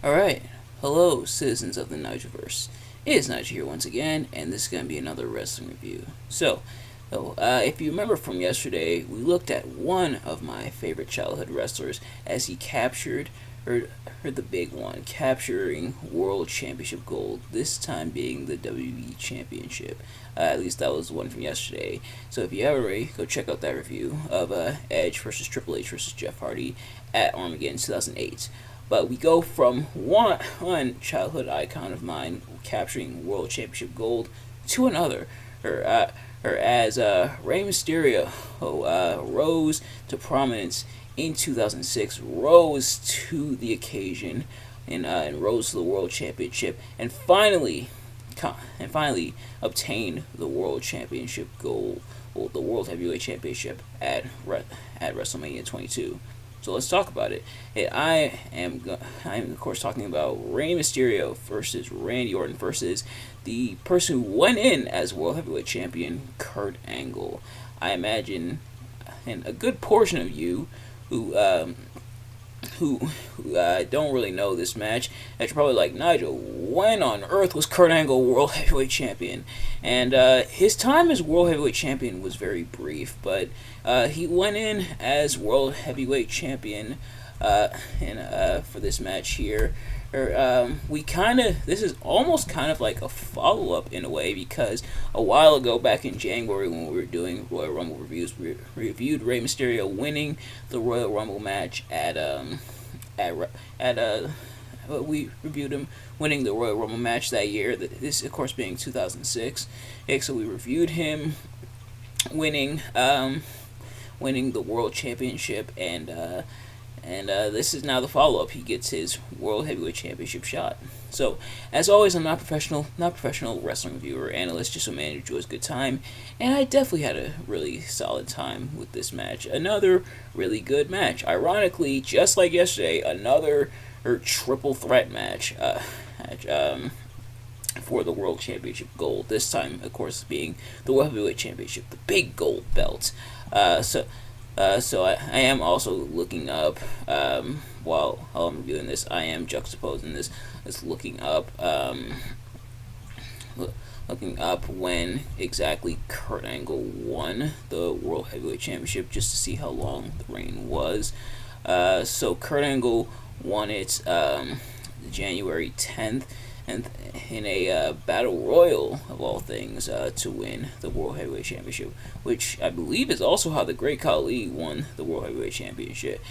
Alright, hello citizens of the Nigelverse. It is Nigel here once again, and this is going to be another wrestling review. If you remember from yesterday, we looked at one of my favorite childhood wrestlers as he captured, or the big one, capturing World Championship gold, this time being the WWE Championship. At least that was the one from yesterday. So if you haven't already, go check out that review of Edge versus Triple H versus Jeff Hardy at Armageddon 2008. But we go from one childhood icon of mine capturing World Championship gold to another, or as Rey Mysterio rose to prominence in 2006, rose to the occasion, and rose to the World Championship, and finally obtained the World Championship gold, well, the World Heavyweight Championship at WrestleMania 22. So let's talk about it. I am of course talking about Rey Mysterio versus Randy Orton versus the person who went in as World Heavyweight Champion, Kurt Angle. I imagine, and a good portion of you who don't really know this match, that you're probably like, Nigel, when on earth was Kurt Angle World Heavyweight Champion? And his time as World Heavyweight Champion was very brief, but he went in as World Heavyweight Champion for this match here. This is almost kind of like a follow-up in a way, because a while ago, back in January, when we were doing Royal Rumble reviews, we reviewed Rey Mysterio winning the Royal Rumble match we reviewed him winning the Royal Rumble match that year. This, of course, being 2006. So we reviewed him winning the World Championship, and this is now the follow-up. He gets his World Heavyweight Championship shot. So, as always, I'm not professional wrestling reviewer or analyst, just a man who enjoys a good time, and I definitely had a really solid time with this match. Another really good match. Ironically, just like yesterday, another triple threat match for the World Championship gold. This time, of course, being the World Heavyweight Championship, the big gold belt. So I am also looking up, while I'm doing this, I am juxtaposing this, looking up when exactly Kurt Angle won the World Heavyweight Championship, just to see how long the reign was. So Kurt Angle won it January 10th, and in a battle royal of all things, to win the World Heavyweight Championship, which I believe is also how the Great Khali won the World Heavyweight Championship.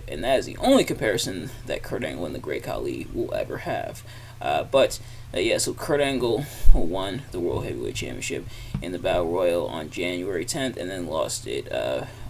And that is the only comparison that Kurt Angle and the Great Khali will ever have. So Kurt Angle won the World Heavyweight Championship in the Battle Royal on January 10th, and then lost it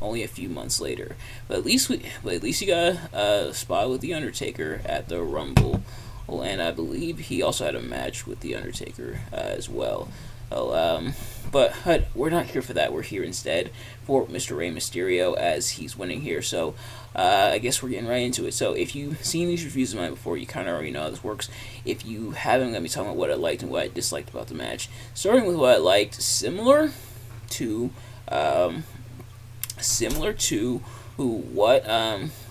only a few months later. But at least he got a spot with the Undertaker at the Rumble. And I believe he also had a match with The Undertaker as well. But we're not here for that. We're here instead for Mr. Rey Mysterio, as he's winning here. So I guess we're getting right into it. So if you've seen these reviews of mine before, you kind of already know how this works. If you haven't, I'm going to be talking about what I liked and what I disliked about the match. Starting with what I liked, similar to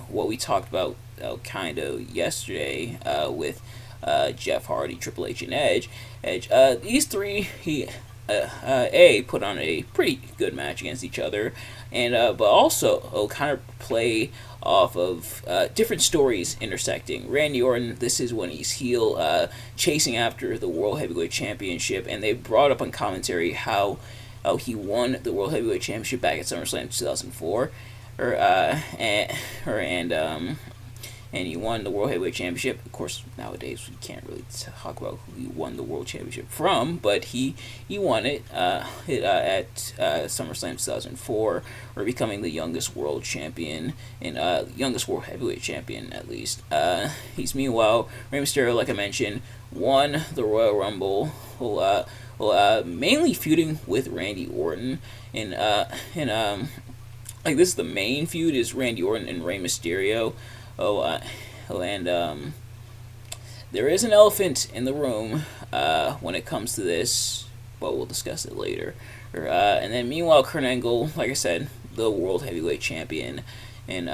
what we talked about kind of yesterday with Jeff Hardy, Triple H, and Edge. These three, he put on a pretty good match against each other, and but also kind of play off of different stories intersecting. Randy Orton, this is when he's heel, chasing after the World Heavyweight Championship, and they brought up on commentary how he won the World Heavyweight Championship back at SummerSlam 2004, and he won the World Heavyweight Championship. Of course, nowadays we can't really talk about who he won the World Championship from, but he won it at SummerSlam 2004, or becoming the youngest world champion, and youngest World Heavyweight Champion at least. Meanwhile, Rey Mysterio, like I mentioned, won the Royal Rumble, mainly feuding with Randy Orton, this is the main feud, is Randy Orton and Rey Mysterio. There is an elephant in the room when it comes to this, but we'll discuss it later. And then meanwhile, Kurt Angle, like I said, the World Heavyweight Champion, and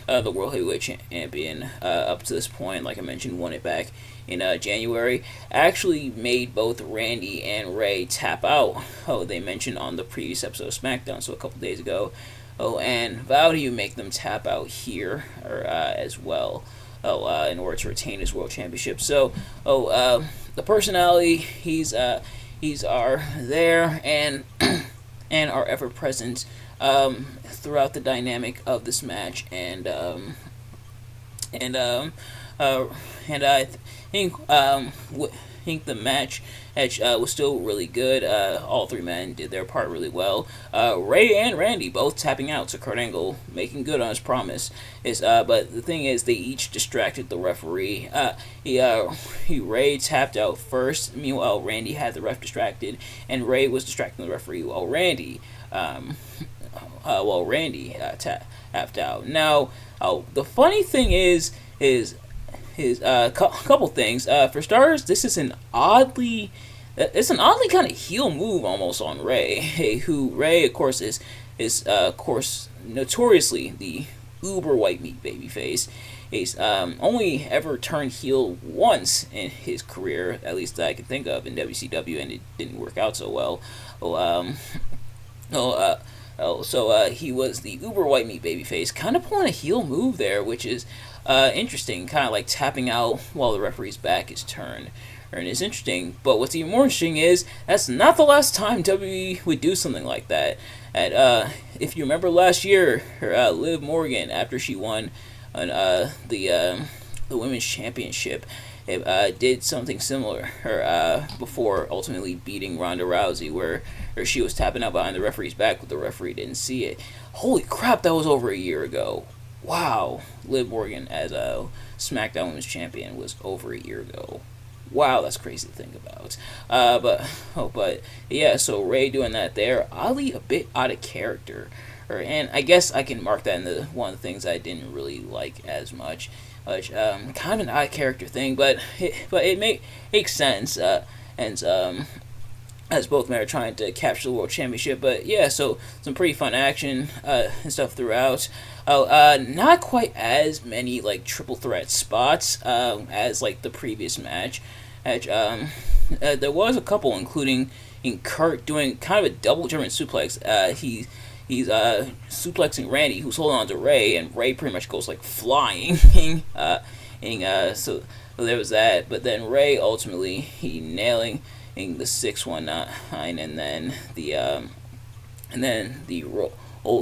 the World Heavyweight Champion up to this point, like I mentioned, won it back in January, actually made both Randy and Rey tap out. Oh, they mentioned on the previous episode of SmackDown, so a couple days ago. Oh, and how do you make them tap out here or as well? Oh, in order to retain his world championship. So, the personality, he's are there and and are ever present throughout the dynamic of this match, and I think the match was still really good. All three men did their part really well. Rey and Randy both tapping out, so Kurt Angle making good on his promise. But the thing is, they each distracted the referee. Rey tapped out first. Meanwhile, Randy had the ref distracted, and Rey was distracting the referee while Randy tapped out. Now, the funny thing is couple things. For starters, this is an oddly kind of heel move almost on Rey. Rey, of course, is of course notoriously the uber white meat babyface. He's only ever turned heel once in his career, at least that I can think of, in WCW, and it didn't work out so well. So he was the uber white meat babyface, kind of pulling a heel move there, which is interesting, kind of like tapping out while the referee's back is turned. And it's interesting, but what's even more interesting is that's not the last time WWE would do something like that. If you remember last year, Liv Morgan, after she won the women's championship, did something similar before ultimately beating Ronda Rousey, where she was tapping out behind the referee's back, but the referee didn't see it. Holy crap, that was over a year ago. Wow, Liv Morgan as a SmackDown Women's Champion was over a year ago. Wow, that's crazy to think about. But yeah, so Rey doing that there, oddly a bit out of character. And I guess I can mark that into one of the things I didn't really like as much. Kind of an odd character thing, but it makes sense. As both men are trying to capture the world championship. But yeah, so some pretty fun action and stuff throughout. Not quite as many like triple threat spots as like the previous match. There was a couple, including in Kurt doing kind of a double German suplex. He's suplexing Randy, who's holding on to Rey, and Rey pretty much goes like flying. So there was that. But then Rey ultimately he nailing the 619, and then the roll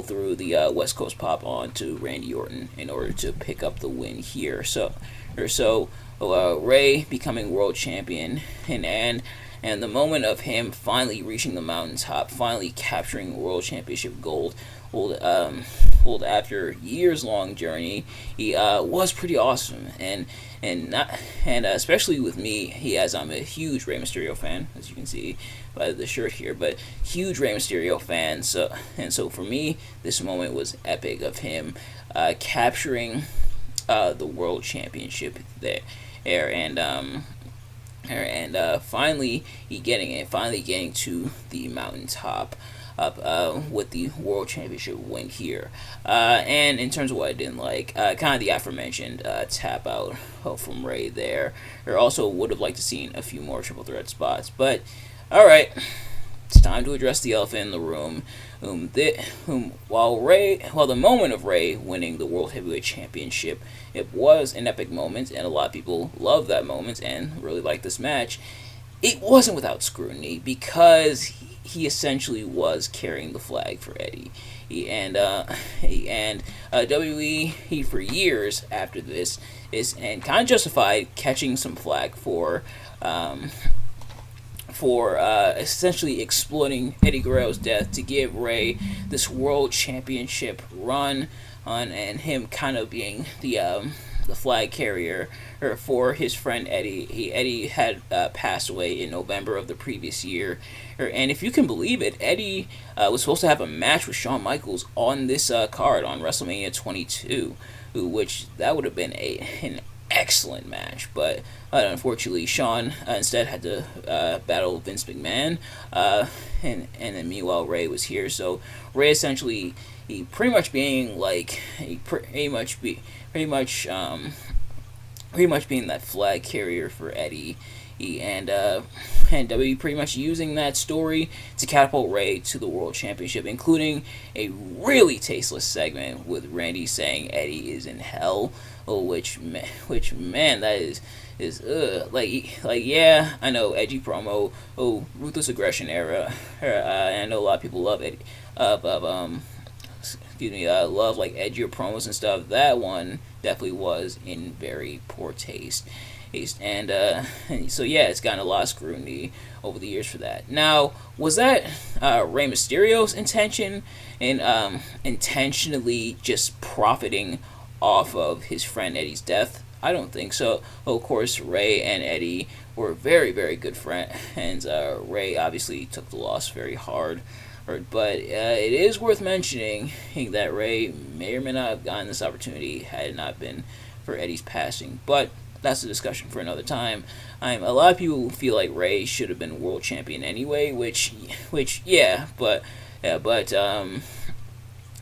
through the West Coast pop on to Randy Orton in order to pick up the win here. So Rey becoming world champion, and the moment of him finally reaching the mountaintop, finally capturing world championship gold, after years long journey, he was pretty awesome, and especially with me, I'm a huge Rey Mysterio fan, as you can see by the shirt here, but huge Rey Mysterio fan. So for me, this moment was epic of him capturing the world championship there, and finally getting to the mountaintop with the world championship win here. And in terms of what I didn't like, kind of the aforementioned tap out from Rey there. Or also would have liked to seen a few more triple threat spots. But all right, it's time to address the elephant in the room. While the moment of Rey winning the World Heavyweight Championship, it was an epic moment, and a lot of people love that moment and really like this match. It wasn't without scrutiny, because he essentially was carrying the flag for Eddie. WWE for years after this and kind of justified catching some flack for essentially exploiting Eddie Guerrero's death to give Rey this world championship run on, and him kind of being the flag carrier for his friend Eddie. Eddie had passed away in November of the previous year, and if you can believe it, Eddie was supposed to have a match with Shawn Michaels on this card on WrestleMania 22, which that would have been an excellent match, but unfortunately Shawn instead had to battle Vince McMahon, and then meanwhile Rey was here. So Rey essentially, he pretty much being like pretty much being that flag carrier for Eddie. And WWE pretty much using that story to catapult Rey to the World Championship, including a really tasteless segment with Randy saying Eddie is in hell, which man, that is yeah, I know, edgy promo, ruthless aggression era. I know a lot of people love Eddie, love like edgier promos and stuff. That one definitely was in very poor taste. And so yeah, it's gotten a lot of scrutiny over the years for that. Now, was that Rey Mysterio's intention in intentionally just profiting off of his friend Eddie's death? I don't think so. Of course, Rey and Eddie were very, very good friends, and Rey obviously took the loss very hard. But it is worth mentioning that Rey may or may not have gotten this opportunity had it not been for Eddie's passing. But that's a discussion for another time. A lot of people feel like Rey should have been world champion anyway, which yeah, but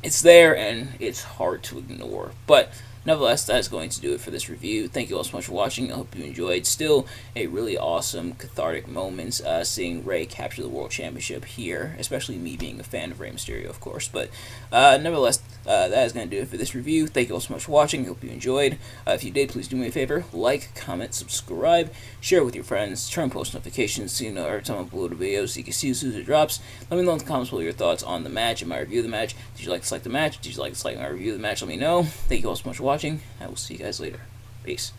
it's there and it's hard to ignore. But nevertheless, that is going to do it for this review. Thank you all so much for watching. I hope you enjoyed. Still a really awesome, cathartic moments seeing Rey capture the World Championship here, especially me being a fan of Rey Mysterio, of course. But nevertheless, that is going to do it for this review. Thank you all so much for watching. I hope you enjoyed. If you did, please do me a favor. Like, comment, subscribe, share with your friends, turn on post notifications so you know every time I upload a video so you can see as soon as it drops. Let me know in the comments below your thoughts on the match and my review of the match. Did you like to select the match? Did you like to select my review of the match? Let me know. Thank you all so much for watching. I will see you guys later. Peace.